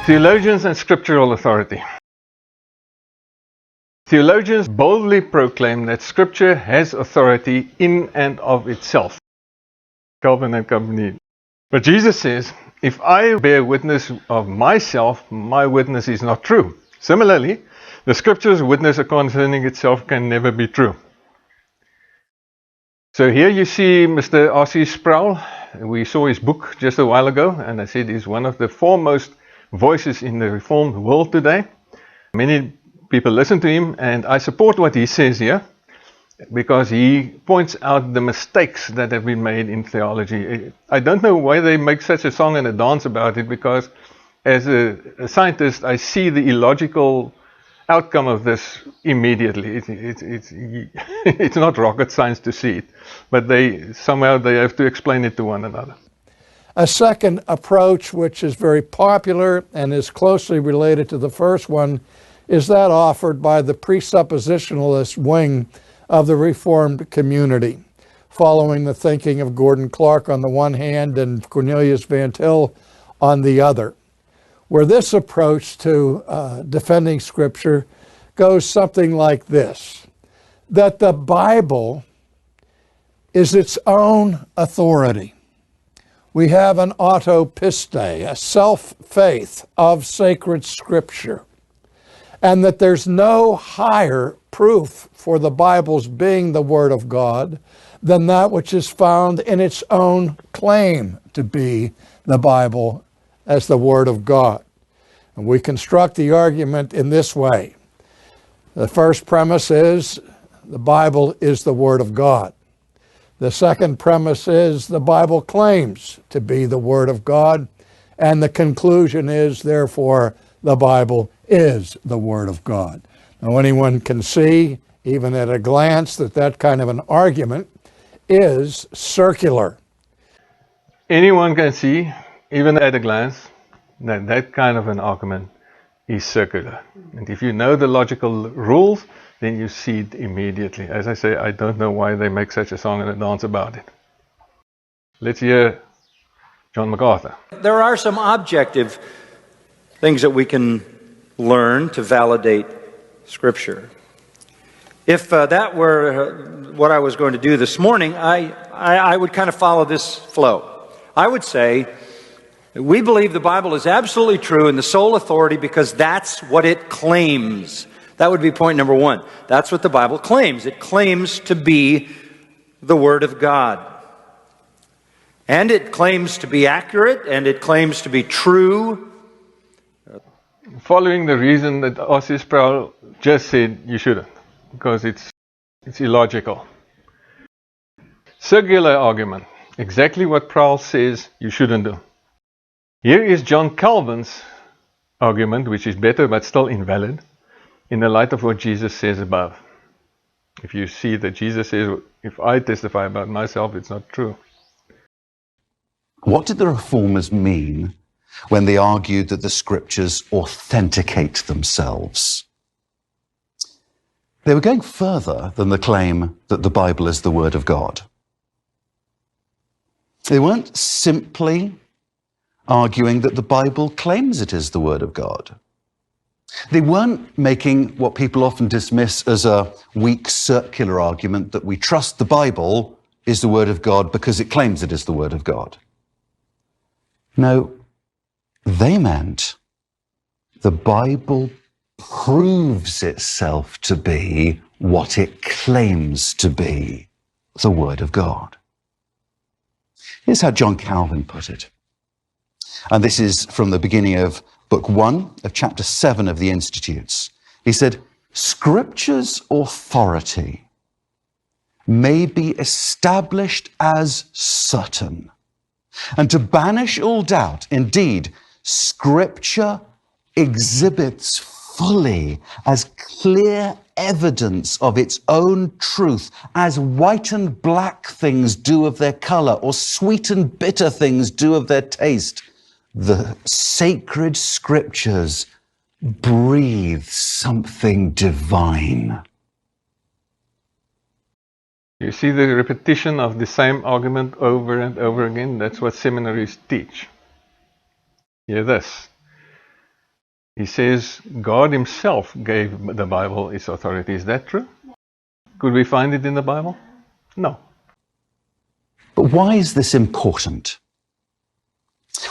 Theologians and scriptural authority. Theologians boldly proclaim that Scripture has authority in and of itself. Calvin and company. But Jesus says, if I bear witness of myself, my witness is not true. Similarly, the Scripture's witness concerning itself can never be true. So here you see Mr. R.C. Sproul. We saw his book just a while ago, and I said he's one of the foremost voices in the Reformed world today. Many people listen to him, and I support what he says here, because he points out the mistakes that have been made in theology. I don't know why they make such a song and a dance about it, because as a scientist, I see the illogical outcome of this immediately. It's not rocket science to see it, but somehow they have to explain it to one another. A second approach, which is very popular and is closely related to the first one, is that offered by the presuppositionalist wing of the Reformed community, following the thinking of Gordon Clark on the one hand and Cornelius Van Til on the other, where this approach to defending Scripture goes something like this: that the Bible is its own authority. We have an autopiste, a self-faith of sacred Scripture, and that there's no higher proof for the Bible's being the Word of God than that which is found in its own claim to be the Bible as the Word of God. And we construct the argument in this way. The first premise is the Bible is the Word of God. The second premise is the Bible claims to be the Word of God. And the conclusion is, therefore, the Bible is the Word of God. Now, anyone can see, even at a glance, that that kind of an argument is circular. Anyone can see, even at a glance, that that kind of an argument is circular. And if you know the logical rules, then you see it immediately. As I say, I don't know why they make such a song and a dance about it. Let's hear John MacArthur. There are some objective things that we can learn to validate Scripture. If that were what I was going to do this morning, I would kind of follow this flow. I would say, we believe the Bible is absolutely true and the sole authority because that's what it claims. That would be point number one. That's what the Bible claims. It claims to be the Word of God. And it claims to be accurate, and it claims to be true. Following the reason that R.C. Sproul just said you shouldn't, because it's illogical. Circular argument. Exactly what Sproul says you shouldn't do. Here is John Calvin's argument, which is better but still invalid, in the light of what Jesus says above. If you see that Jesus says, if I testify about myself, it's not true. What did the Reformers mean when they argued that the Scriptures authenticate themselves? They were going further than the claim that the Bible is the Word of God. They weren't simply arguing that the Bible claims it is the Word of God. They weren't making what people often dismiss as a weak circular argument that we trust the Bible is the Word of God because it claims it is the Word of God. No, they meant the Bible proves itself to be what it claims to be, the Word of God. Here's how John Calvin put it. And this is from the beginning of Book 1 of Chapter 7 of the Institutes. He said, Scripture's authority may be established as certain, and to banish all doubt, indeed, Scripture exhibits fully as clear evidence of its own truth as white and black things do of their color, or sweet and bitter things do of their taste. The sacred Scriptures breathe something divine. You see the repetition of the same argument over and over again? That's what seminaries teach. Hear this. He says God himself gave the Bible its authority. Is that true? Could we find it in the Bible? No. But why is this important?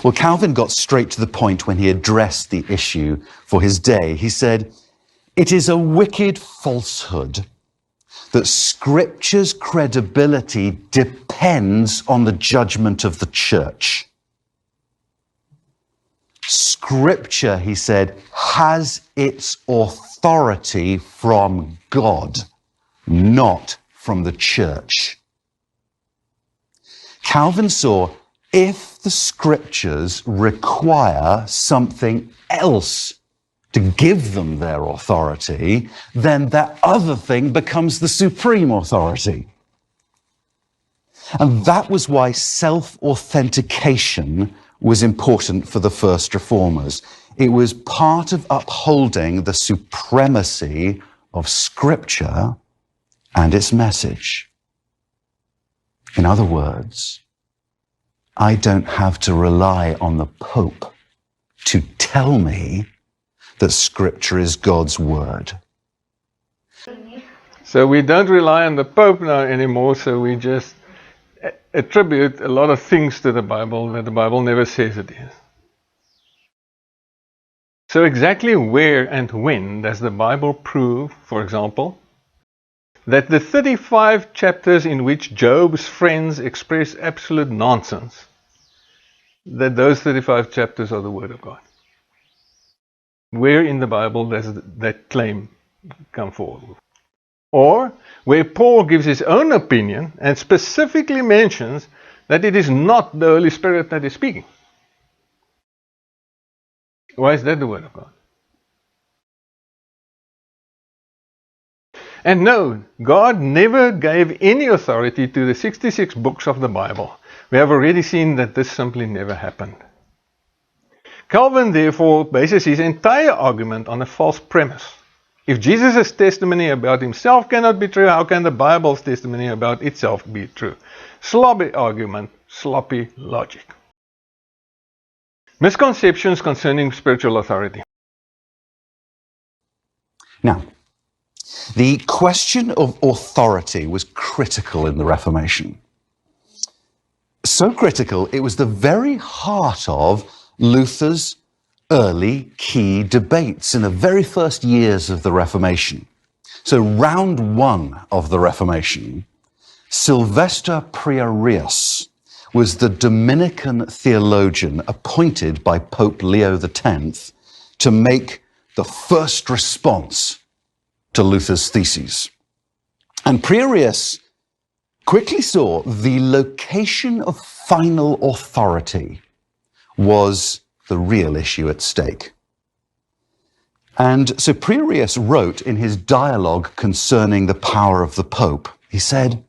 Well, Calvin got straight to the point when he addressed the issue for his day. He said, "It is a wicked falsehood that Scripture's credibility depends on the judgment of the church. Scripture," he said, "has its authority from God, not from the church." Calvin saw if the Scriptures require something else to give them their authority, then that other thing becomes the supreme authority. And that was why self-authentication was important for the first reformers. It was part of upholding the supremacy of Scripture and its message. In other words, I don't have to rely on the Pope to tell me that Scripture is God's word. So we don't rely on the Pope now anymore, so we just attribute a lot of things to the Bible that the Bible never says it is. So exactly where and when does the Bible prove, for example, that the 35 chapters in which Job's friends express absolute nonsense, that those 35 chapters are the Word of God? Where in the Bible does that claim come forward? Or where Paul gives his own opinion and specifically mentions that it is not the Holy Spirit that is speaking. Why is that the Word of God? And no, God never gave any authority to the 66 books of the Bible. We have already seen that this simply never happened. Calvin, therefore, bases his entire argument on a false premise. If Jesus' testimony about himself cannot be true, how can the Bible's testimony about itself be true? Sloppy argument, sloppy logic. Misconceptions concerning spiritual authority. Now, the question of authority was critical in the Reformation. So critical, it was the very heart of Luther's early key debates in the very first years of the Reformation. So round one of the Reformation, Sylvester Prierius was the Dominican theologian appointed by Pope Leo X to make the first response to Luther's theses. And Prierius quickly saw the location of final authority was the real issue at stake. And so Prierius wrote in his dialogue concerning the power of the Pope, he said,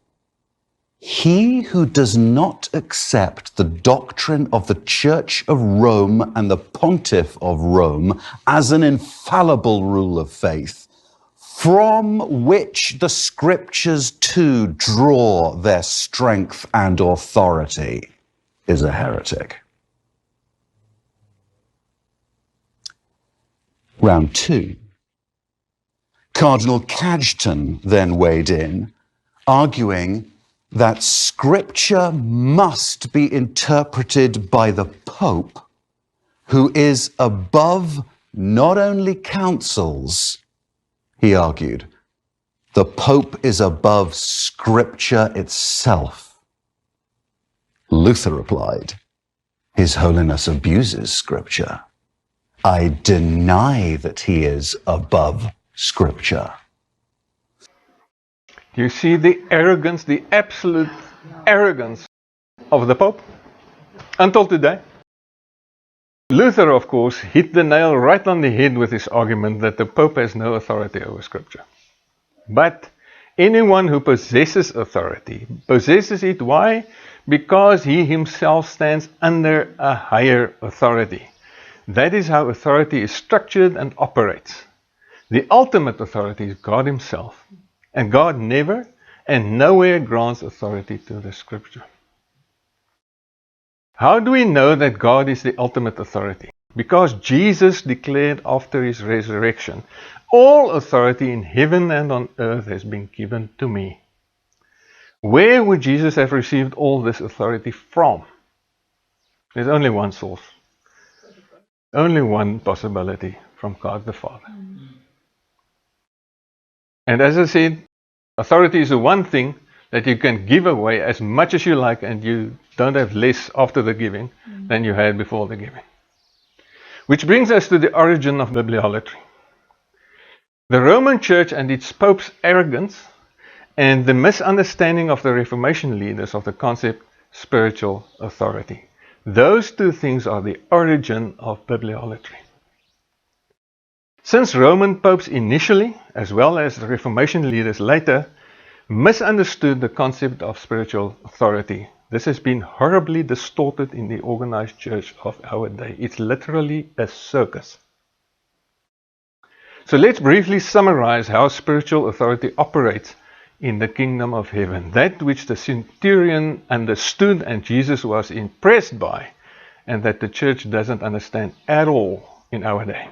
"He who does not accept the doctrine of the Church of Rome and the Pontiff of Rome as an infallible rule of faith, from which the Scriptures too draw their strength and authority, is a heretic." Round two. Cardinal Cajetan then weighed in, arguing that Scripture must be interpreted by the Pope, who is above not only councils, he argued, the Pope is above Scripture itself. Luther replied, "His Holiness abuses Scripture. I deny that he is above Scripture." Do you see the arrogance, the absolute arrogance of the Pope? Until today. Luther, of course, hit the nail right on the head with his argument that the Pope has no authority over Scripture. But anyone who possesses authority possesses it. Why? Because he himself stands under a higher authority. That is how authority is structured and operates. The ultimate authority is God himself. And God never and nowhere grants authority to the Scripture. How do we know that God is the ultimate authority? Because Jesus declared after his resurrection, all authority in heaven and on earth has been given to me. Where would Jesus have received all this authority from? There's only one source. Only one possibility, from God the Father. And as I said, authority is the one thing that you can give away as much as you like, and you don't have less after the giving than you had before the giving. Which brings us to the origin of bibliolatry. The Roman Church and its Pope's arrogance and the misunderstanding of the Reformation leaders of the concept spiritual authority. Those two things are the origin of bibliolatry. Since Roman popes initially, as well as the Reformation leaders later, misunderstood the concept of spiritual authority, this has been horribly distorted in the organized church of our day. It's literally a circus. So let's briefly summarize how spiritual authority operates in the kingdom of heaven. That which the centurion understood and Jesus was impressed by, and that the church doesn't understand at all in our day.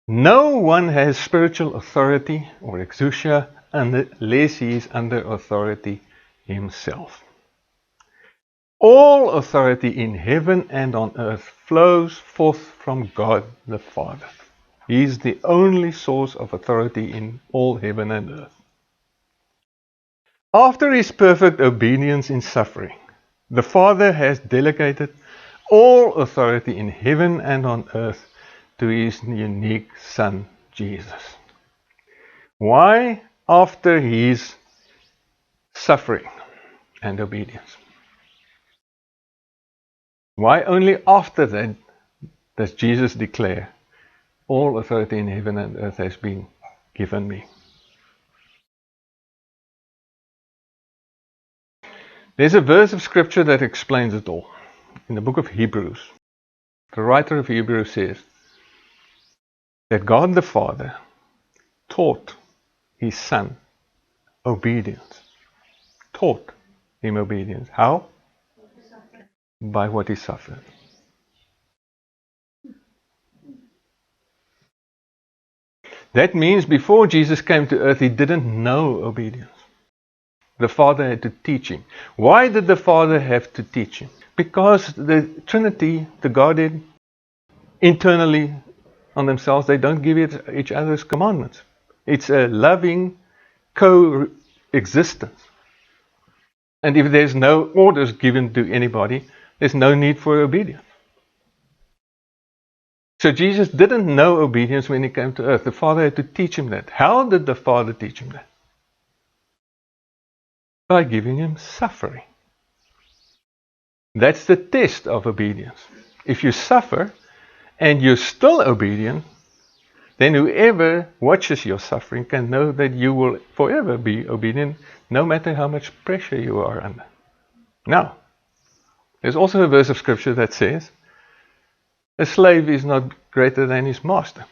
No one has spiritual authority or exousia unless he is under authority himself. All authority in heaven and on earth flows forth from God the Father. He is the only source of authority in all heaven and earth. After his perfect obedience in suffering, the Father has delegated all authority in heaven and on earth to his unique Son, Jesus. Why after his suffering and obedience? Why only after that does Jesus declare, all authority in heaven and earth has been given me? There's a verse of scripture that explains it all. In the book of Hebrews, the writer of Hebrews says that God the Father taught his Son obedience. Taught him obedience. How? By what he suffered. That means before Jesus came to earth, he didn't know obedience. The Father had to teach him. Why did the Father have to teach him? Because the Trinity, the Godhead, internally on themselves, they don't give each other's commandments. It's a loving coexistence. And if there's no orders given to anybody, there's no need for obedience. So Jesus didn't know obedience when he came to earth. The Father had to teach him that. How did the Father teach him that? By giving him suffering. That's the test of obedience. If you suffer and you're still obedient, then whoever watches your suffering can know that you will forever be obedient, no matter how much pressure you are under. Now, there's also a verse of scripture that says, a slave is not greater than his master.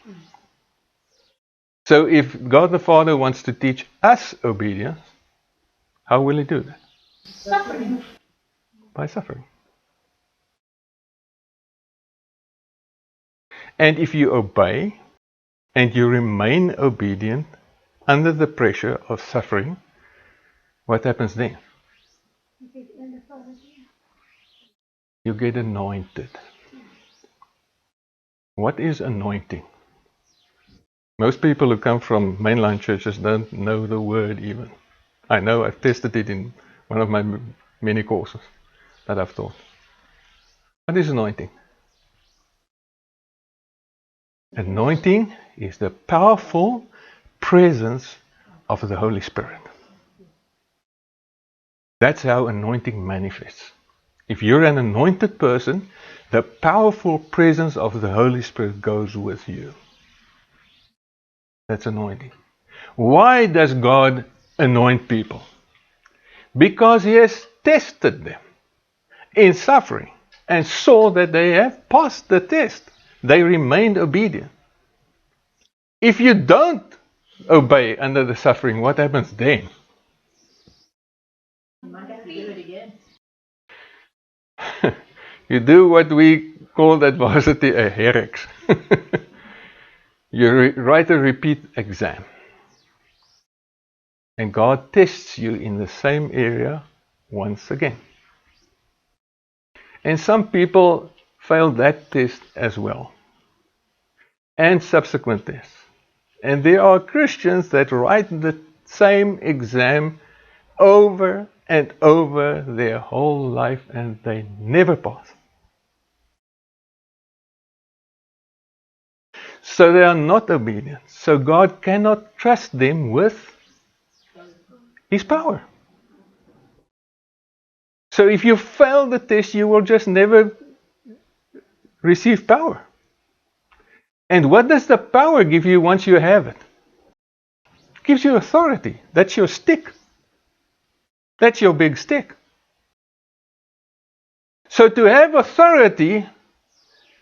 So if God the Father wants to teach us obedience, how will he do that? Suffering. By suffering. And if you obey and you remain obedient under the pressure of suffering, what happens then? You get anointed. What is anointing? Most people who come from mainline churches don't know the word even. I know, I've tested it in one of my many courses that I've taught. What is anointing? Anointing is the powerful presence of the Holy Spirit. That's how anointing manifests. If you're an anointed person, the powerful presence of the Holy Spirit goes with you. That's anointing. Why does God anoint people? Because he has tested them in suffering and saw that they have passed the test. They remained obedient. If you don't obey under the suffering, what happens then? You might have to do it again. You do what we call that varsity a HEREX. You write a repeat exam. And God tests you in the same area once again. And some people fail that test as well. And subsequent tests. And there are Christians that write the same exam over and over their whole life and they never pass. So they are not obedient. So God cannot trust them with His power. So if you fail the test, you will just never receive power. And what does the power give you once you have it? It gives you authority. That's your stick. That's your big stick. So to have authority,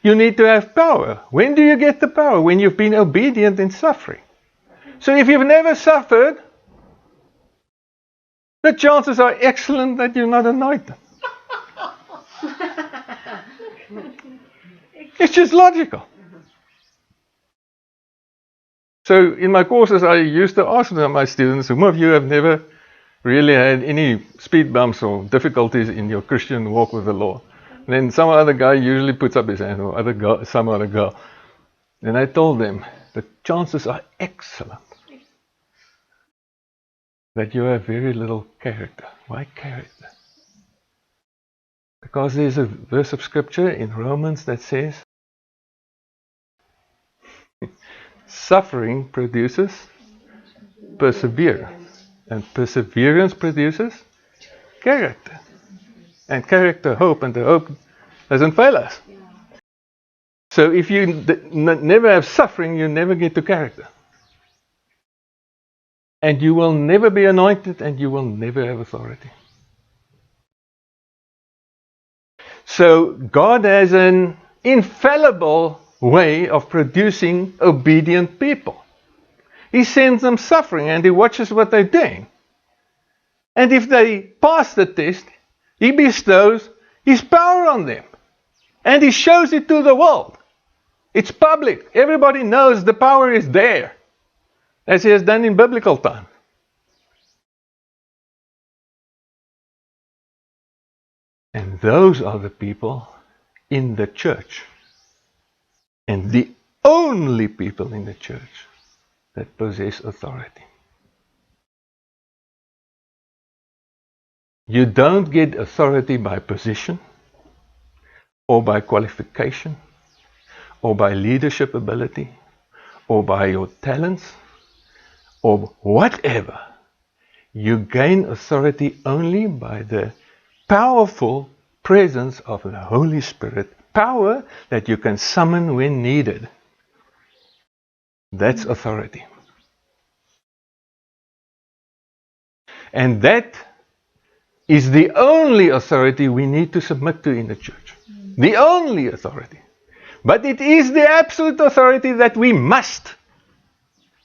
you need to have power. When do you get the power? When you've been obedient in suffering. So if you've never suffered, the chances are excellent that you're not anointed. It's just logical. So in my courses, I used to ask my students, whom of you have never really had any speed bumps or difficulties in your Christian walk with the Lord? And then some other guy usually puts up his hand, or some other girl. And I told them, the chances are excellent that you have very little character. Why character? Because there's a verse of scripture in Romans that says, suffering produces perseverance, and perseverance produces character, and character hope, and the hope doesn't fail us. So if you never have suffering, you never get to character, and you will never be anointed, and you will never have authority. So God has an infallible way of producing obedient people. He sends them suffering and He watches what they're doing. And if they pass the test, He bestows His power on them. And He shows it to the world. It's public. Everybody knows the power is there, as He has done in biblical times. And those are the people in the church. And the only people in the church that possess authority. You don't get authority by position, or by qualification, or by leadership ability, or by your talents, or whatever. You gain authority only by the powerful presence of the Holy Spirit. Power that you can summon when needed. That's authority. And that is the only authority we need to submit to in the church. The only authority. But it is the absolute authority that we must.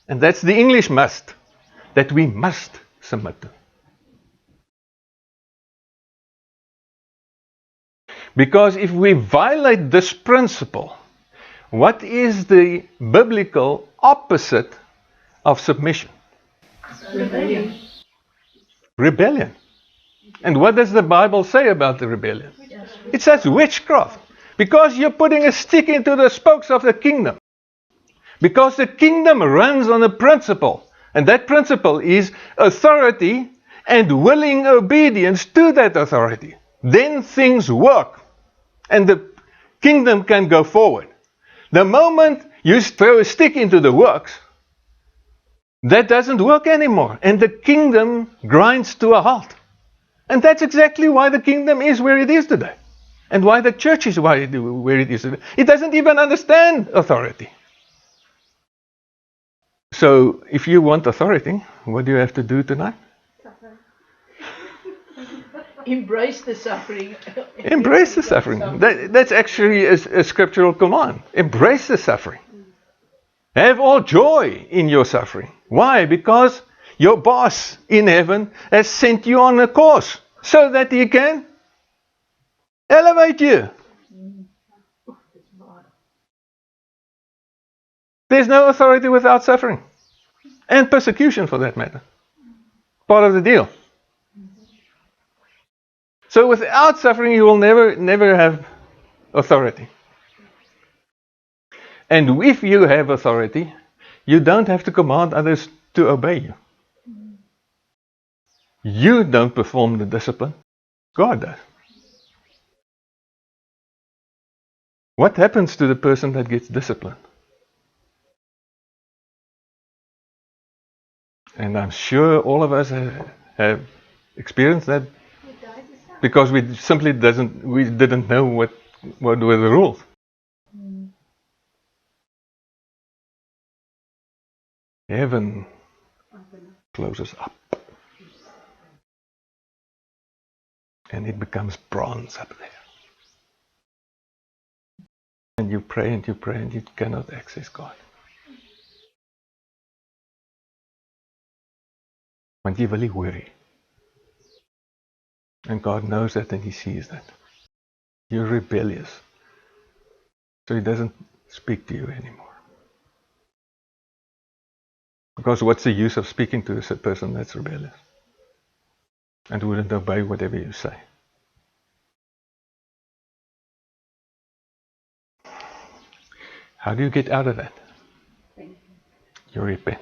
And that's the English must. That we must submit to. Because if we violate this principle, what is the biblical opposite of submission? Rebellion. Rebellion. And what does the Bible say about the rebellion? It says witchcraft. Because you're putting a stick into the spokes of the kingdom. Because the kingdom runs on a principle. And that principle is authority and willing obedience to that authority. Then things work. And the kingdom can go forward. The moment you throw a stick into the works, that doesn't work anymore. And the kingdom grinds to a halt. And that's exactly why the kingdom is where it is today. And why the church is where it is today. It doesn't even understand authority. So, if you want authority, what do you have to do tonight? Embrace the suffering. Embrace the suffering. That's actually a scriptural command. Embrace the suffering. Have all joy in your suffering. Why? Because your boss in heaven has sent you on a course so that He can elevate you. There's no authority without suffering. And persecution, for that matter. Part of the deal. So without suffering, you will never have authority. And if you have authority, you don't have to command others to obey you. You don't perform the discipline. God does. What happens to the person that gets disciplined? And I'm sure all of us have experienced that because we simply didn't know what were the rules. Heaven closes up. And it becomes bronze up there. And you pray and you pray and you cannot access God. Want jy wil nie hoor nie. And God knows that and He sees that. You're rebellious. So He doesn't speak to you anymore. Because what's the use of speaking to a person that's rebellious? And wouldn't obey whatever you say. How do you get out of that? You repent.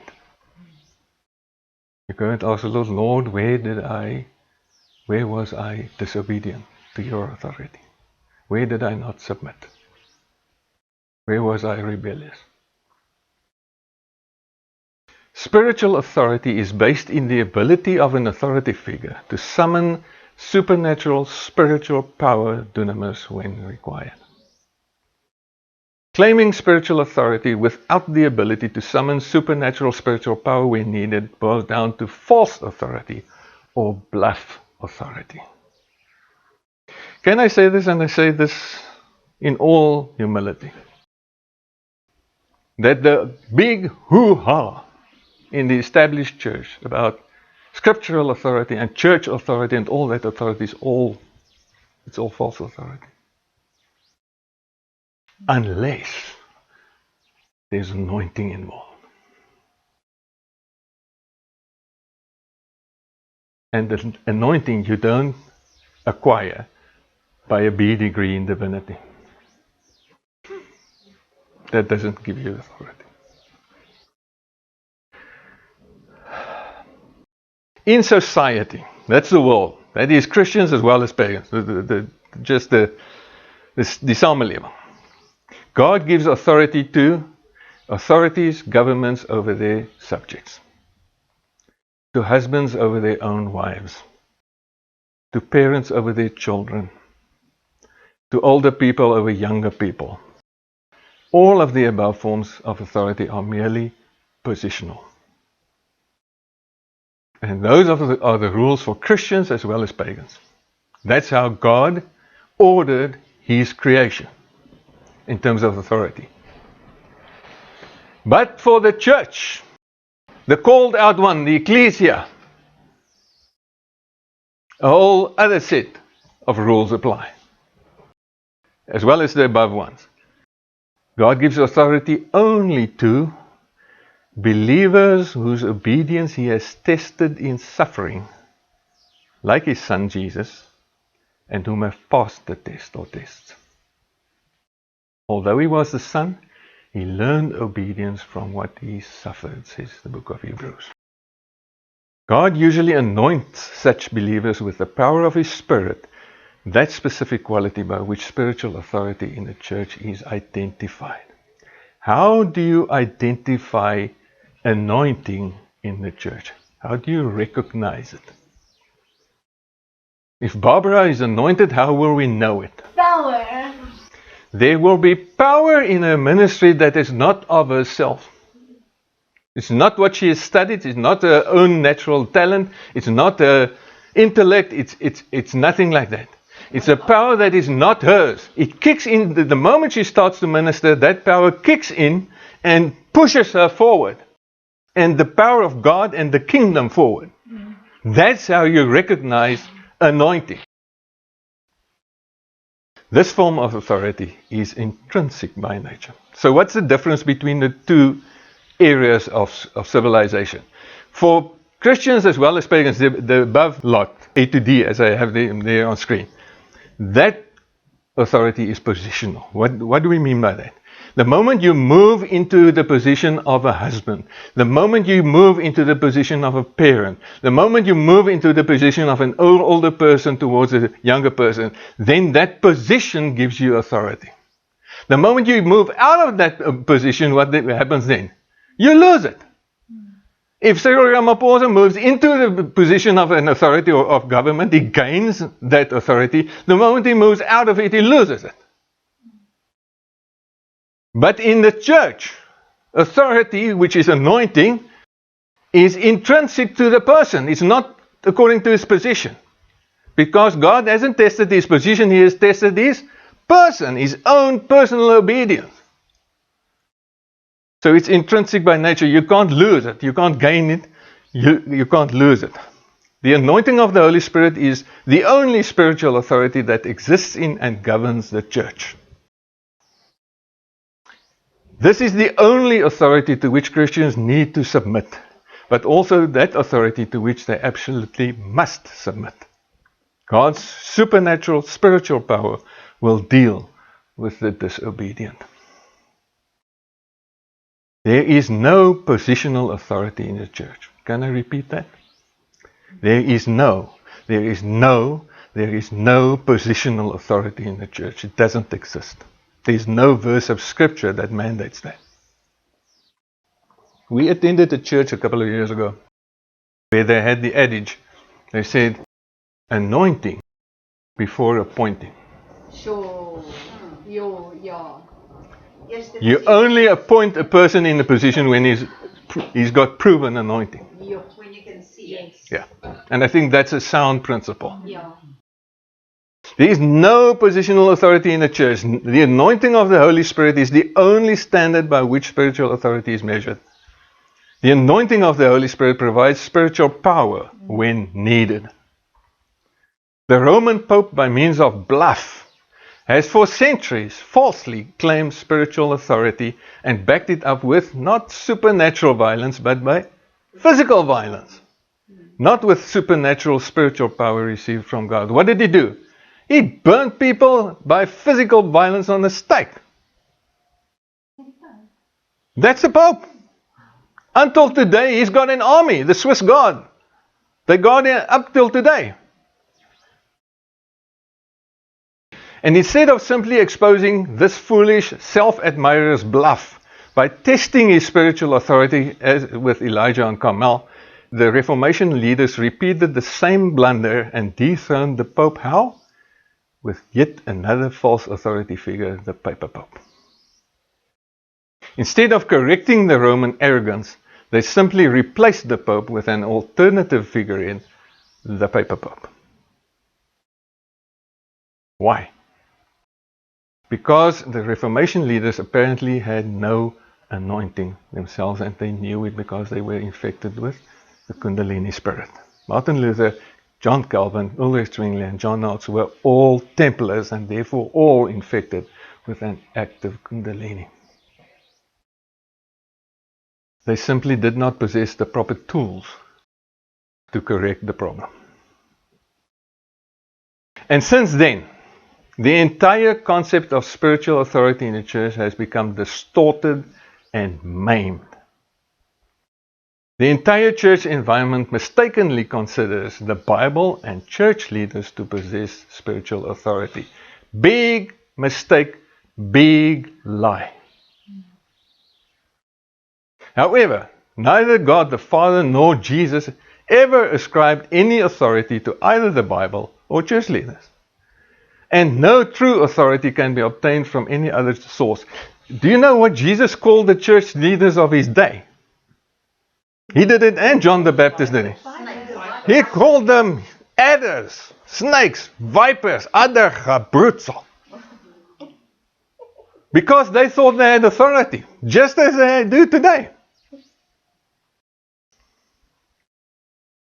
You go and ask the Lord, where was I disobedient to your authority? Where did I not submit? Where was I rebellious? Spiritual authority is based in the ability of an authority figure to summon supernatural spiritual power, dunamis, when required. Claiming spiritual authority without the ability to summon supernatural spiritual power when needed boils down to false authority or bluff authority. Can I say this, and I say this in all humility? That the big hoo-ha in the established church about scriptural authority and church authority and all that authority is all false authority. Unless there's anointing involved. And the anointing you don't acquire by a B degree in divinity. That doesn't give you authority. In society, that's the world. That is Christians as well as pagans. The samelewing. God gives authority to authorities, governments over their subjects. To husbands over their own wives. To parents over their children. To older people over younger people. All of the above forms of authority are merely positional. And those are the rules for Christians as well as pagans. That's how God ordered His creation in terms of authority. But for the church, the called out one, the ecclesia, a whole other set of rules apply, as well as the above ones. God gives authority only to believers whose obedience He has tested in suffering, like His Son Jesus, and whom have passed the test or tests. Although He was the Son, He learned obedience from what He suffered, says the book of Hebrews. God usually anoints such believers with the power of His Spirit, that specific quality by which spiritual authority in the church is identified. How do you identify anointing in the church? How do you recognize it? If Barbara is anointed, how will we know it? Power. There will be power in her ministry that is not of herself. It's not what she has studied. It's not her own natural talent. It's not her intellect. It's nothing like that. It's a power that is not hers. It kicks in the moment she starts to minister. That power kicks in and pushes her forward, and the power of God and the kingdom forward. That's how you recognize anointing. This form of authority is intrinsic by nature. So what's the difference between the two areas of civilization? For Christians as well as pagans, the above lot, A to D, as I have them there on screen, that authority is positional. What do we mean by that? The moment you move into the position of a husband, the moment you move into the position of a parent, the moment you move into the position of an older person towards a younger person, then that position gives you authority. The moment you move out of that position, what happens then? You lose it. If Cyril Ramaphosa moves into the position of an authority or of government, he gains that authority. The moment he moves out of it, he loses it. But in the church, authority, which is anointing, is intrinsic to the person. It's not according to his position. Because God hasn't tested his position, he has tested his person, his own personal obedience. So it's intrinsic by nature. You can't lose it. You can't gain it. You can't lose it. The anointing of the Holy Spirit is the only spiritual authority that exists in and governs the church. This is the only authority to which Christians need to submit, but also that authority to which they absolutely must submit. God's supernatural spiritual power will deal with the disobedient. There is no positional authority in the church. Can I repeat that? There is no positional authority in the church. It doesn't exist. There is no verse of scripture that mandates that. We attended a church a couple of years ago where they had the adage. They said, anointing before appointing. Sure. Yeah. You only appoint a person in a position when he's got proven anointing. When you can see it. Yeah. And I think that's a sound principle. Yeah. There is no positional authority in the church. The anointing of the Holy Spirit is the only standard by which spiritual authority is measured. The anointing of the Holy Spirit provides spiritual power when needed. The Roman Pope, by means of bluff, has for centuries falsely claimed spiritual authority and backed it up with not supernatural violence, but by physical violence. Not with supernatural spiritual power received from God. What did he do? He burnt people by physical violence on the stake. That's the Pope. Until today, he's got an army, the Swiss Guard. They guard him up till today. And instead of simply exposing this foolish, self-admirer's bluff by testing his spiritual authority, as with Elijah and Carmel, the Reformation leaders repeated the same blunder and dethroned the Pope. How? With yet another false authority figure, the Paper Pope. Instead of correcting the Roman arrogance, they simply replaced the Pope with an alternative figure in the Paper Pope. Why? Because the Reformation leaders apparently had no anointing themselves, and they knew it because they were infected with the Kundalini spirit. Martin Luther, John Calvin, Ulrich Zwingli, and John Knox were all Templars and therefore all infected with an active Kundalini. They simply did not possess the proper tools to correct the problem. And since then, the entire concept of spiritual authority in the church has become distorted and maimed. The entire church environment mistakenly considers the Bible and church leaders to possess spiritual authority. Big mistake, big lie. However, neither God the Father nor Jesus ever ascribed any authority to either the Bible or church leaders. And no true authority can be obtained from any other source. Do you know what Jesus called the church leaders of his day? He did it, and John the Baptist did it. He called them adders, snakes, vipers, adder gebroedsel. Because they thought they had authority, just as they do today.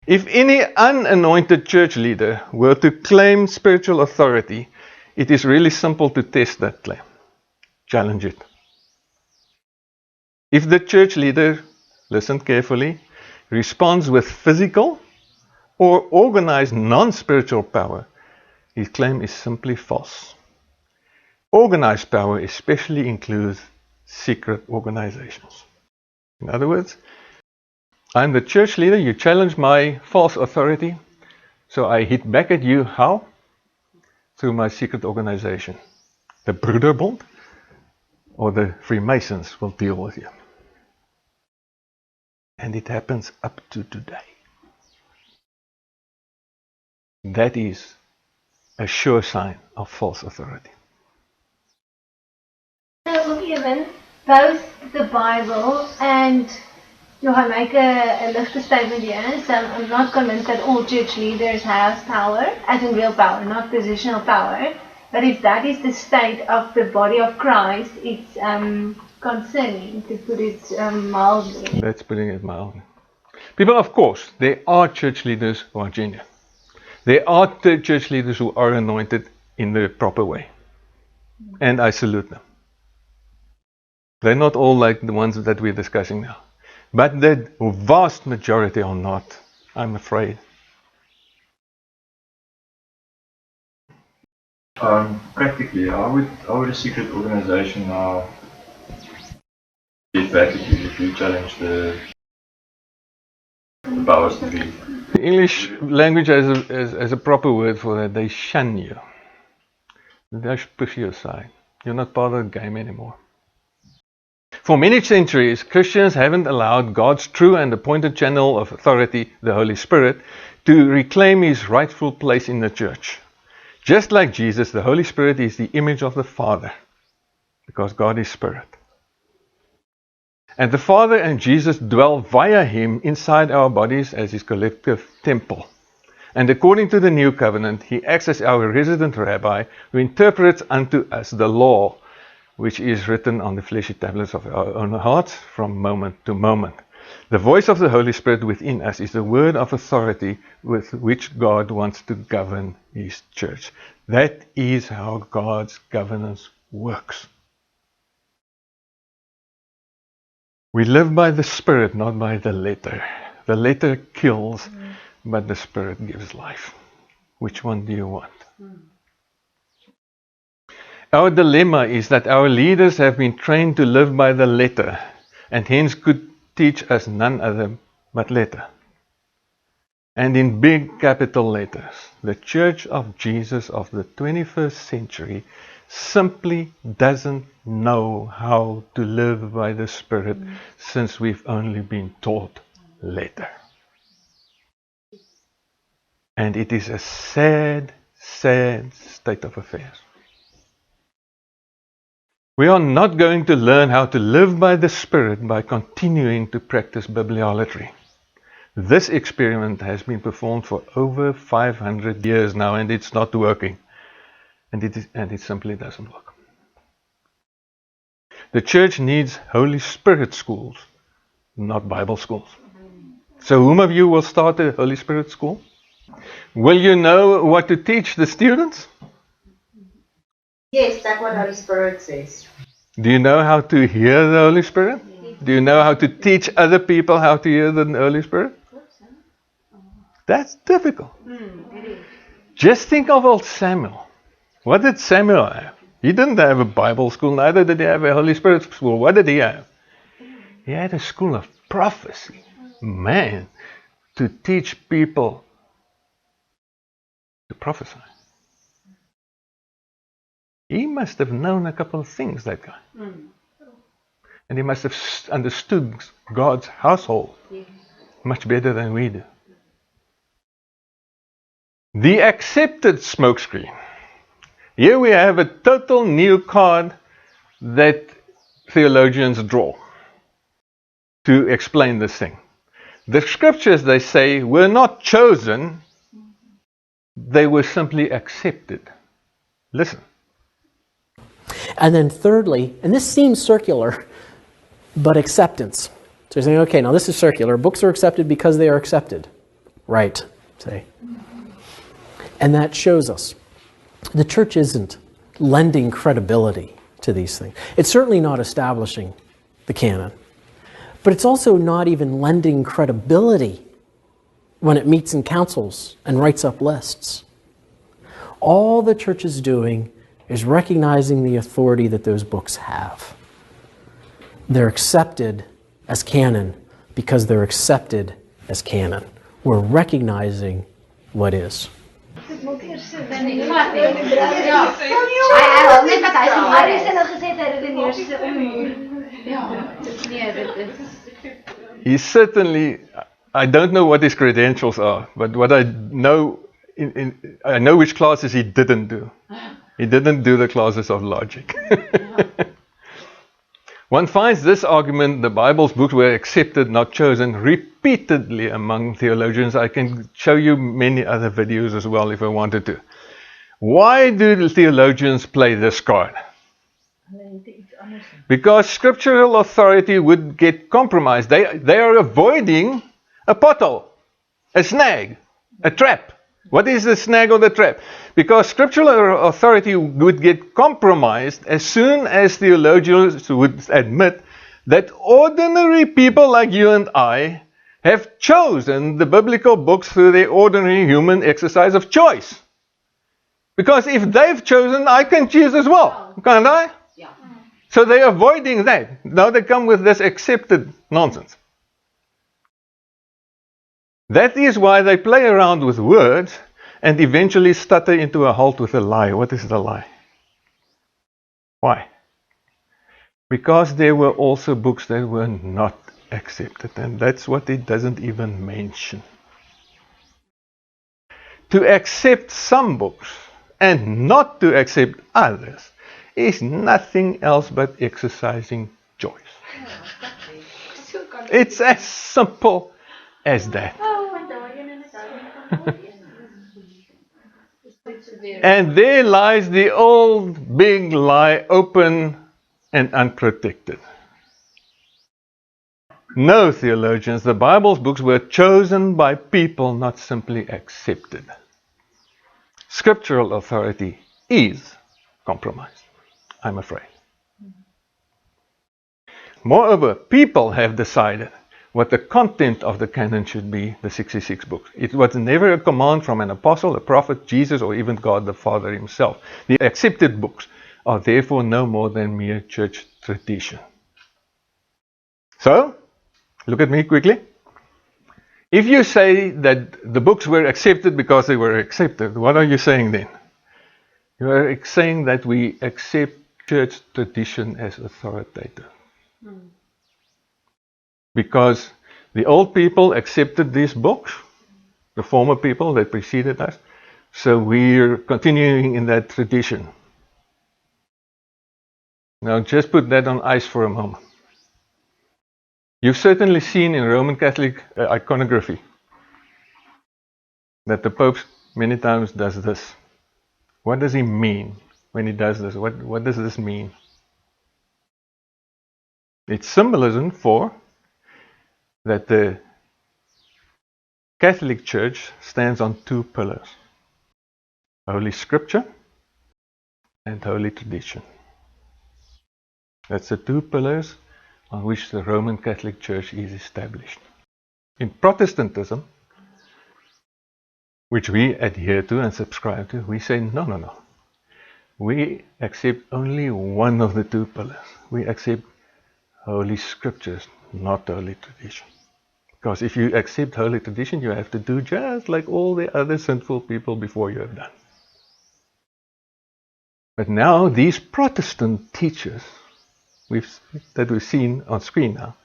If any unanointed church leader were to claim spiritual authority, It is really simple to test that claim. Challenge it. If the church leader, listen carefully, responds with physical or organized non-spiritual power, his claim is simply false. Organized power especially includes secret organizations. In other words, I'm the church leader, you challenge my false authority, so I hit back at you. How? Through my secret organization. The Broederbond or the Freemasons will deal with you. And it happens up to today. That is a sure sign of false authority. So, even both the Bible and I make a lifted statement here. So I'm not convinced that all church leaders have power, as in real power, not positional power. But if that is the state of the body of Christ, it's concerning, to put it mildly. That's putting it mildly. People, of course, there are church leaders who are genuine. There are church leaders who are anointed in the proper way. And I salute them. They're not all like the ones that we're discussing now. But the vast majority are not, I'm afraid. Practically, how would a secret organization now get back at you if you challenge the powers to be? The English language has a proper word for that. They shun you. They push you aside. You're not part of the game anymore. For many centuries, Christians haven't allowed God's true and appointed channel of authority, the Holy Spirit, to reclaim his rightful place in the church. Just like Jesus, the Holy Spirit is the image of the Father, because God is Spirit. And the Father and Jesus dwell via him inside our bodies as his collective temple. And according to the New Covenant, he acts as our resident rabbi who interprets unto us the law, which is written on the fleshy tablets of our own hearts from moment to moment. The voice of the Holy Spirit within us is the word of authority with which God wants to govern his church. That is how God's governance works. We live by the Spirit, not by the letter. The letter kills, but the Spirit gives life. Which one do you want? Our dilemma is that our leaders have been trained to live by the letter, and hence could teach us none other but letter. And in big capital letters, the Church of Jesus of the 21st century simply doesn't know how to live by the Spirit since we've only been taught letter. And it is a sad, sad state of affairs. We are not going to learn how to live by the Spirit by continuing to practice bibliolatry. This experiment has been performed for over 500 years now, and it's not working. And it simply doesn't work. The church needs Holy Spirit schools, not Bible schools. So whom of you will start a Holy Spirit school? Will you know what to teach the students? Yes, that's what Holy Spirit says. Do you know how to hear the Holy Spirit? Do you know how to teach other people how to hear the Holy Spirit? That's difficult. Just think of old Samuel. What did Samuel have? He didn't have a Bible school, neither did he have a Holy Spirit school. What did he have? He had a school of prophecy. Man, to teach people to prophesy. He must have known a couple of things, that guy. And he must have understood God's household much better than we do. The accepted smokescreen. Here we have a total new card that theologians draw to explain this thing. The scriptures, they say, were not chosen, they were simply accepted. Listen. And then thirdly, and this seems circular, but acceptance. So you're saying, okay, now this is circular. Books are accepted because they are accepted. Right, say. And that shows us the church isn't lending credibility to these things. It's certainly not establishing the canon, but it's also not even lending credibility when it meets in councils and writes up lists. All the church is doing is recognizing the authority that those books have. They're accepted as canon because they're accepted as canon. We're recognizing what is. He certainly, I don't know what his credentials are, but what I know, I know which classes he didn't do. He didn't do the classes of logic. One finds this argument, the Bible's books were accepted, not chosen, repeatedly among theologians. I can show you many other videos as well if I wanted to. Why do the theologians play this card? Because scriptural authority would get compromised. They are avoiding a pothole, a snag, a trap. What is the snag or the trap? Because scriptural authority would get compromised as soon as theologians would admit that ordinary people like you and I have chosen the biblical books through their ordinary human exercise of choice. Because if they've chosen, I can choose as well, can't I? Yeah. So they're avoiding that. Now they come with this accepted nonsense. That is why they play around with words and eventually stutter into a halt with a lie. What is the lie? Why? Because there were also books that were not accepted, and that's what it doesn't even mention. To accept some books and not to accept others is nothing else but exercising choice. It's as simple as that. And there lies the old big lie, open and unprotected. No, theologians, the Bible's books were chosen by people, not simply accepted. Scriptural authority is compromised, I'm afraid. Moreover, people have decided what the content of the canon should be, the 66 books. It was never a command from an apostle, a prophet, Jesus, or even God the Father himself. The accepted books are therefore no more than mere church tradition. So, look at me quickly. If you say that the books were accepted because they were accepted, what are you saying then? You are saying that we accept church tradition as authoritative. Because the old people accepted these books, the former people that preceded us, so we're continuing in that tradition. Now just put that on ice for a moment. You've certainly seen in Roman Catholic iconography that the Pope many times does this. What does he mean when he does this? What does this mean? It's symbolism for that the Catholic Church stands on two pillars: Holy Scripture and Holy Tradition. That's the two pillars on which the Roman Catholic Church is established. In Protestantism, which we adhere to and subscribe to, we say no. We accept only one of the two pillars. We accept Holy Scriptures, not Holy Tradition. Because if you accept Holy Tradition, you have to do just like all the other sinful people before you have done. But now these Protestant teachers that we've seen on screen now,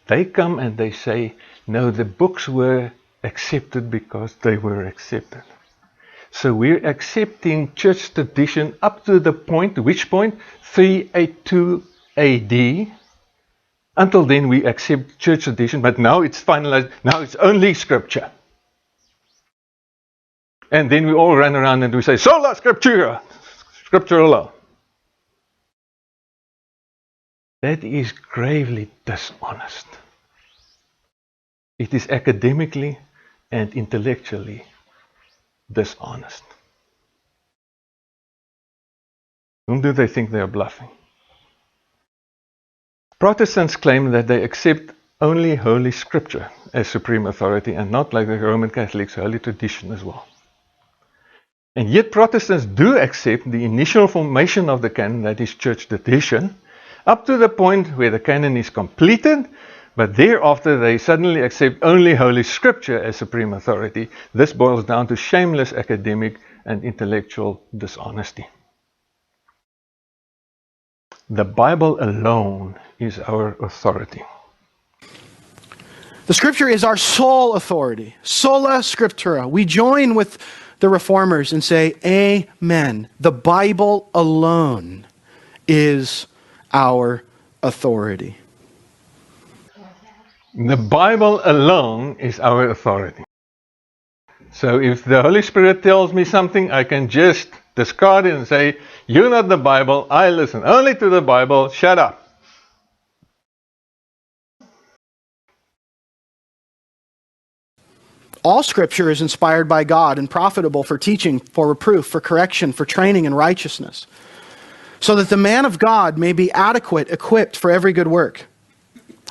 they come and they say, no, the books were accepted because they were accepted. So we're accepting church tradition up to the point, which point? 382 AD. Until then we accept church tradition, but now it's finalized, now it's only Scripture. And then we all run around and we say, Sola Scriptura, Scripture alone. That is gravely dishonest. It is academically and intellectually dishonest. Whom do they think they are bluffing? Protestants claim that they accept only Holy Scripture as supreme authority and not, like the Roman Catholics, Holy Tradition as well. And yet Protestants do accept the initial formation of the canon, that is church tradition, up to the point where the canon is completed, but thereafter they suddenly accept only Holy Scripture as supreme authority. This boils down to shameless academic and intellectual dishonesty. The Bible alone is our authority. The Scripture is our sole authority. Sola Scriptura. We join with the Reformers and say, Amen. The Bible alone is our authority. The Bible alone is our authority. So if the Holy Spirit tells me something, I can just discard it and say, you're not the Bible, I listen only to the Bible, shut up. All Scripture is inspired by God and profitable for teaching, for reproof, for correction, for training in righteousness, so that the man of God may be adequate, equipped for every good work.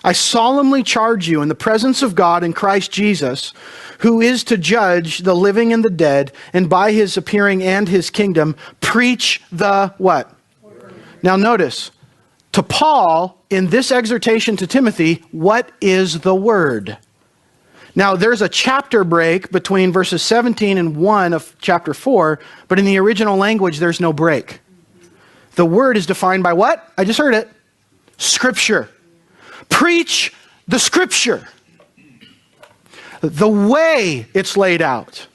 I solemnly charge you in the presence of God in Christ Jesus, who is to judge the living and the dead, and by his appearing and his kingdom, preach the what? Word. Now notice, to Paul, in this exhortation to Timothy, what is the word? Now there's a chapter break between verses 17 and 1 of chapter 4, but in the original language there's no break. The word is defined by what? I just heard it. Scripture. Preach the Scripture. The way it's laid out.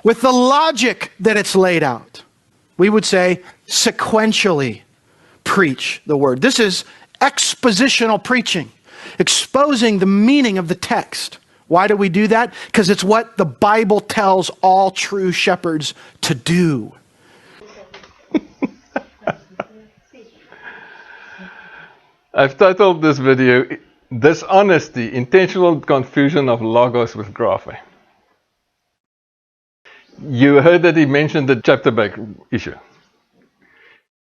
With the logic that it's laid out. We would say sequentially preach the word. This is expositional preaching. Exposing the meaning of the text. Why do we do that? Because it's what the Bible tells all true shepherds to do. I've titled this video, Dishonesty, Intentional Confusion of Logos with Graphe. You heard that he mentioned the chapter break issue.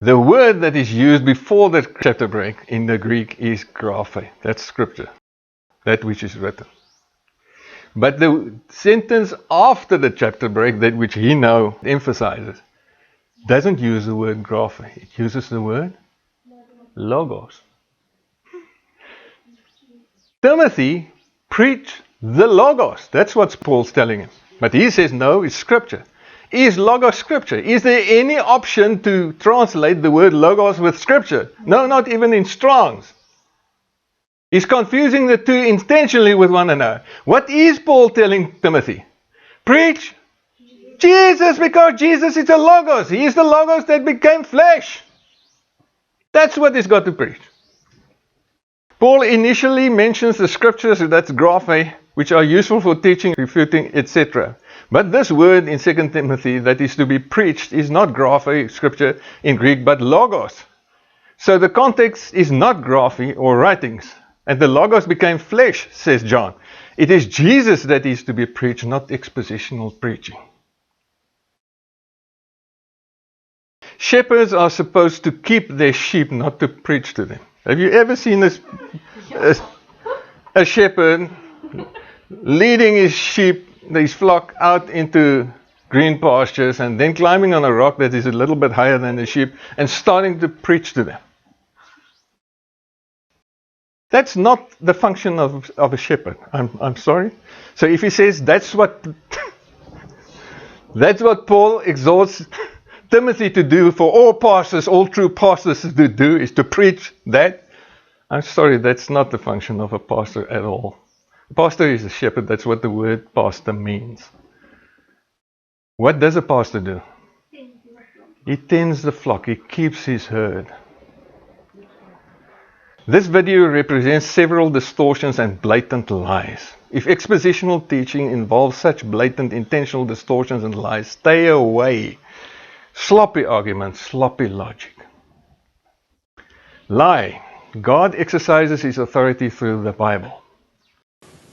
The word that is used before the chapter break in the Greek is graphe. That's scripture, that which is written. But the sentence after the chapter break, that which he now emphasizes, doesn't use the word graphe. It uses the word logos. Timothy preached the logos. That's what Paul's telling him. But he says, no, it's scripture. Is logos scripture? Is there any option to translate the word logos with scripture? No, not even in Strong's. He's confusing the two intentionally with one another. What is Paul telling Timothy? Preach Jesus, because Jesus is the logos. He is the logos that became flesh. That's what he's got to preach. Paul initially mentions the scriptures, that's graphe, which are useful for teaching, refuting, etc. But this word in 2 Timothy that is to be preached is not graphe, scripture in Greek, but logos. So the context is not graphe or writings. And the logos became flesh, says John. It is Jesus that is to be preached, not expositional preaching. Shepherds are supposed to keep their sheep, not to preach to them. Have you ever seen a shepherd leading his sheep, his flock, out into green pastures and then climbing on a rock that is a little bit higher than the sheep and starting to preach to them? That's not the function of a shepherd. I'm sorry. So if he says that's what Paul exhorts Timothy to do for all pastors, all true pastors to do, is to preach that. I'm sorry, that's not the function of a pastor at all. A pastor is a shepherd. That's what the word pastor means. What does a pastor do? He tends the flock. He keeps his herd. This video represents several distortions and blatant lies. If expositional teaching involves such blatant intentional distortions and lies, stay away. Sloppy arguments, sloppy logic. Lie. God exercises his authority through the Bible.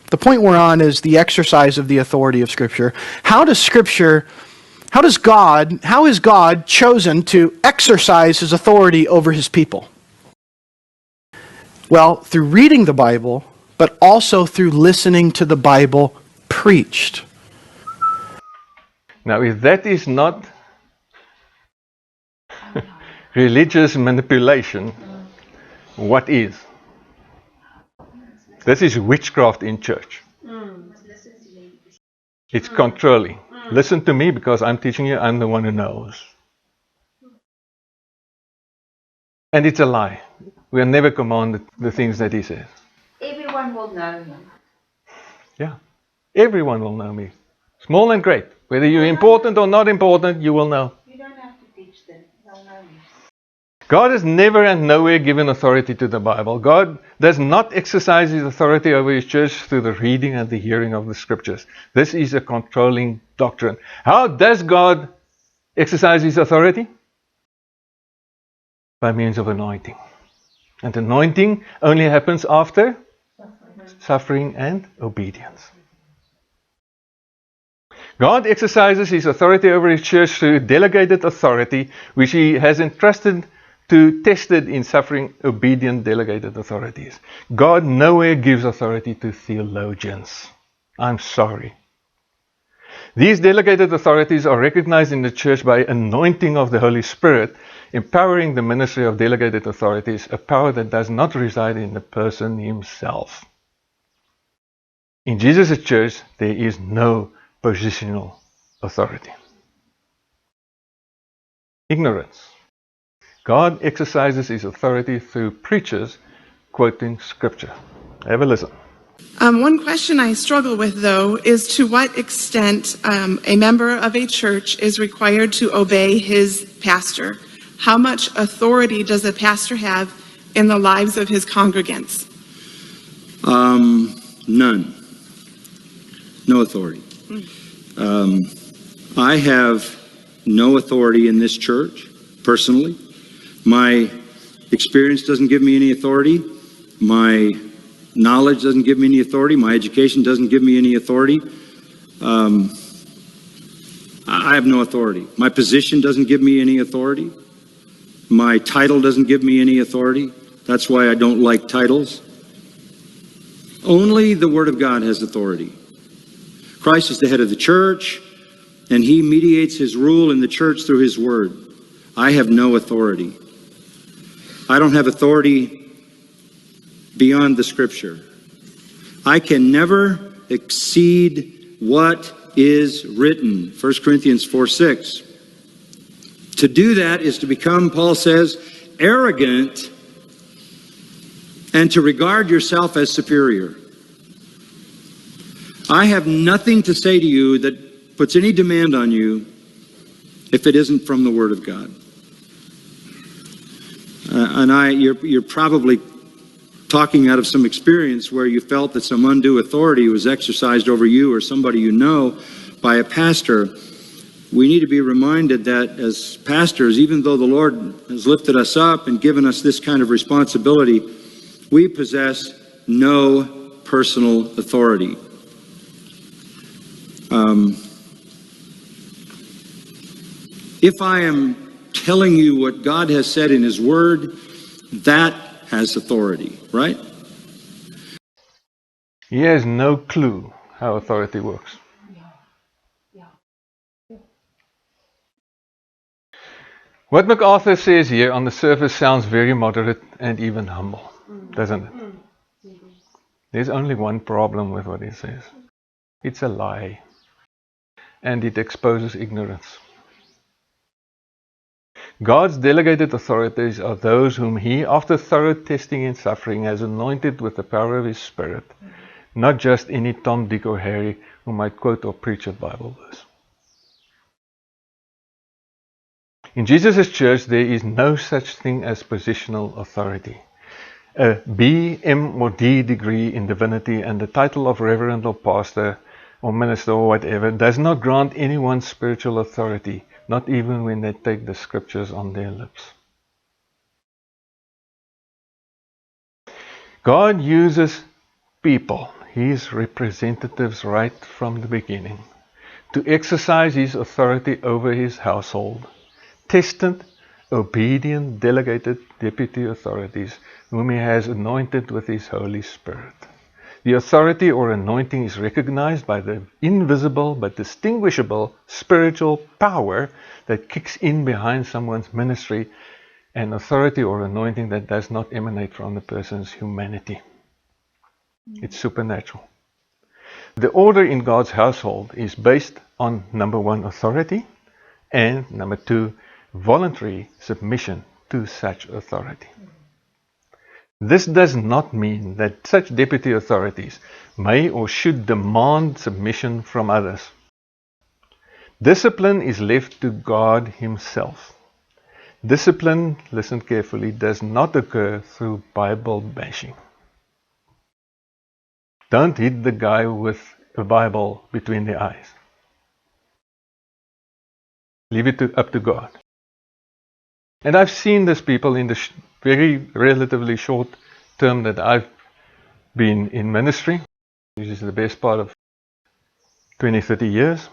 The point we're on is the exercise of the authority of Scripture. How does How is God chosen to exercise his authority over his people? Well, through reading the Bible, but also through listening to the Bible preached. Now, if that is not religious manipulation, what is? This is witchcraft in church. It's controlling. Listen to me because I'm teaching you, I'm the one who knows. And it's a lie. We are never commanded the things that he says. Everyone will know him. Yeah. Everyone will know me. Small and great. Whether you're important or not important, you will know. You don't have to teach them. They'll know you. God has never and nowhere given authority to the Bible. God does not exercise his authority over his church through the reading and the hearing of the scriptures. This is a controlling doctrine. How does God exercise his authority? By means of anointing. And anointing only happens after suffering and obedience. God exercises his authority over his church through delegated authority, which he has entrusted to tested in suffering, obedient, delegated authorities. God nowhere gives authority to theologians. I'm sorry. These delegated authorities are recognized in the church by anointing of the Holy Spirit, empowering the ministry of delegated authorities, a power that does not reside in the person himself. In Jesus' church, there is no positional authority. Ignorance. God exercises his authority through preachers quoting scripture. Have a listen. One question I struggle with, though, is to what extent a member of a church is required to obey his pastor. How much authority does a pastor have in the lives of his congregants? None. No authority. I have no authority in this church, personally. My experience doesn't give me any authority. My knowledge doesn't give me any authority. My education doesn't give me any authority. I have no authority. My position doesn't give me any authority. My title doesn't give me any authority. That's why I don't like titles. Only the Word of God has authority. Christ is the head of the church, and he mediates his rule in the church through his Word. I have no authority. I don't have authority beyond the Scripture. I can never exceed what is written. 1 Corinthians 4:6. To do that is to become, Paul says, arrogant and to regard yourself as superior. I have nothing to say to you that puts any demand on you if it isn't from the Word of God. You're probably talking out of some experience where you felt that some undue authority was exercised over you or somebody you know by a pastor. We need to be reminded that as pastors, even though the Lord has lifted us up and given us this kind of responsibility, we possess no personal authority. If I am telling you what God has said in his Word, that has authority, right? He has no clue how authority works. What MacArthur says here on the surface sounds very moderate and even humble, doesn't it? There's only one problem with what he says. It's a lie. And it exposes ignorance. God's delegated authorities are those whom he, after thorough testing and suffering, has anointed with the power of his Spirit, not just any Tom, Dick, or Harry who might quote or preach a Bible verse. In Jesus' church, there is no such thing as positional authority. A B, M, or D degree in divinity and the title of reverend or pastor or minister or whatever does not grant anyone spiritual authority, not even when they take the scriptures on their lips. God uses people, his representatives, right from the beginning, to exercise his authority over his household, tested, obedient, delegated deputy authorities, whom he has anointed with his Holy Spirit. The authority or anointing is recognized by the invisible but distinguishable spiritual power that kicks in behind someone's ministry, an authority or anointing that does not emanate from the person's humanity. It's supernatural. The order in God's household is based on, number one, authority, and number two, voluntary submission to such authority. This does not mean that such deputy authorities may or should demand submission from others. Discipline is left to God Himself. Discipline, listen carefully, does not occur through Bible bashing. Don't hit the guy with a Bible between the eyes. Leave it up to God. And I've seen these people in the very relatively short term that I've been in ministry, which is the best part of 20, 30 years.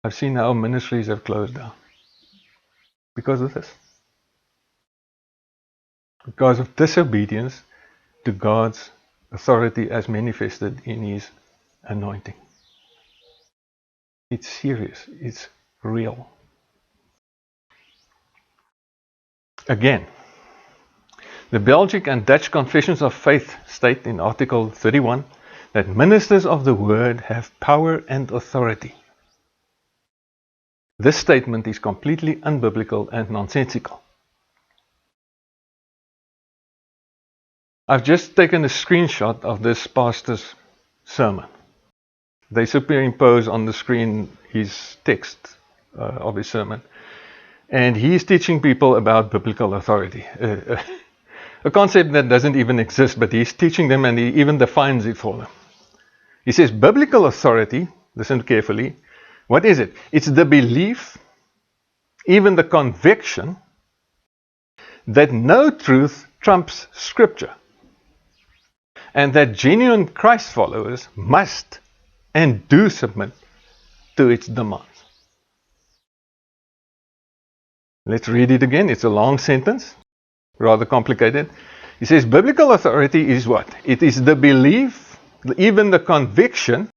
I've seen how ministries have closed down because of this. Because of disobedience to God's authority as manifested in His anointing. It's serious. It's real. Again, the Belgic and Dutch Confessions of Faith state in Article 31 that ministers of the Word have power and authority. This statement is completely unbiblical and nonsensical. I've just taken a screenshot of this pastor's sermon. They superimpose on the screen his text of his sermon. And he's teaching people about biblical authority. A concept that doesn't even exist, but he's teaching them and he even defines it for them. He says, biblical authority, listen carefully, what is it? It's the belief, even the conviction, that no truth trumps Scripture. And that genuine Christ followers must and do submit to its demands. Let's read it again. It's a long sentence, rather complicated. He says, biblical authority is what? It is the belief, even the conviction,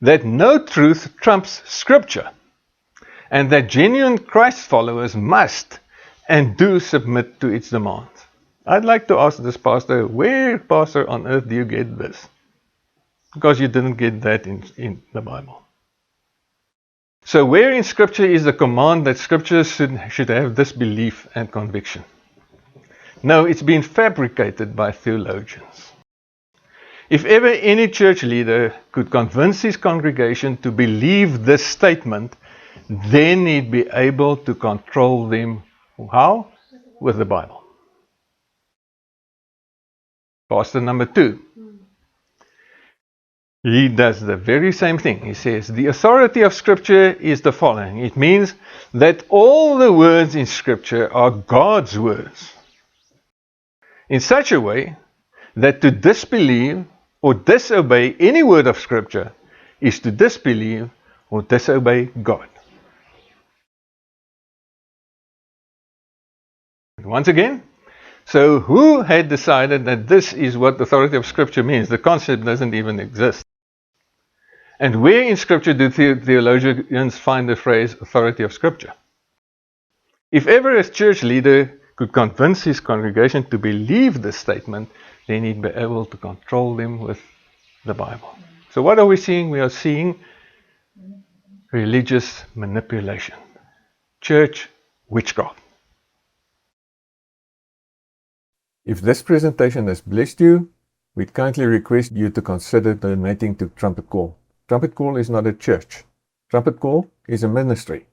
that no truth trumps Scripture, and that genuine Christ followers must and do submit to its demands. I'd like to ask this pastor, where, pastor, on earth do you get this? Because you didn't get that in the Bible. So where in Scripture is the command that Scripture should have this belief and conviction? No, it's been fabricated by theologians. If ever any church leader could convince his congregation to believe this statement, then he'd be able to control them. How? With the Bible. Pastor number 2. He does the very same thing. He says, the authority of Scripture is the following. It means that all the words in Scripture are God's words, in such a way that to disbelieve or disobey any word of Scripture is to disbelieve or disobey God. Once again, so who had decided that this is what the authority of Scripture means? The concept doesn't even exist. And where in Scripture do theologians find the phrase authority of Scripture? If ever a church leader could convince his congregation to believe this statement, then he'd be able to control them with the Bible. So what are we seeing? We are seeing religious manipulation. Church witchcraft. If this presentation has blessed you, we kindly request you to consider donating to Trumpet Call. Trumpet Call is not a church. Trumpet Call is a ministry,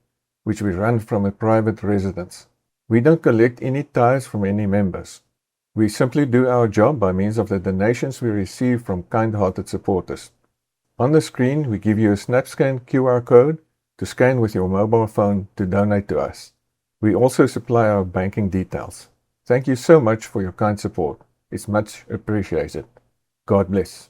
which we run from a private residence. We don't collect any tithes from any members. We simply do our job by means of the donations we receive from kind-hearted supporters. On the screen, we give you a SnapScan QR code to scan with your mobile phone to donate to us. We also supply our banking details. Thank you so much for your kind support. It's much appreciated. God bless.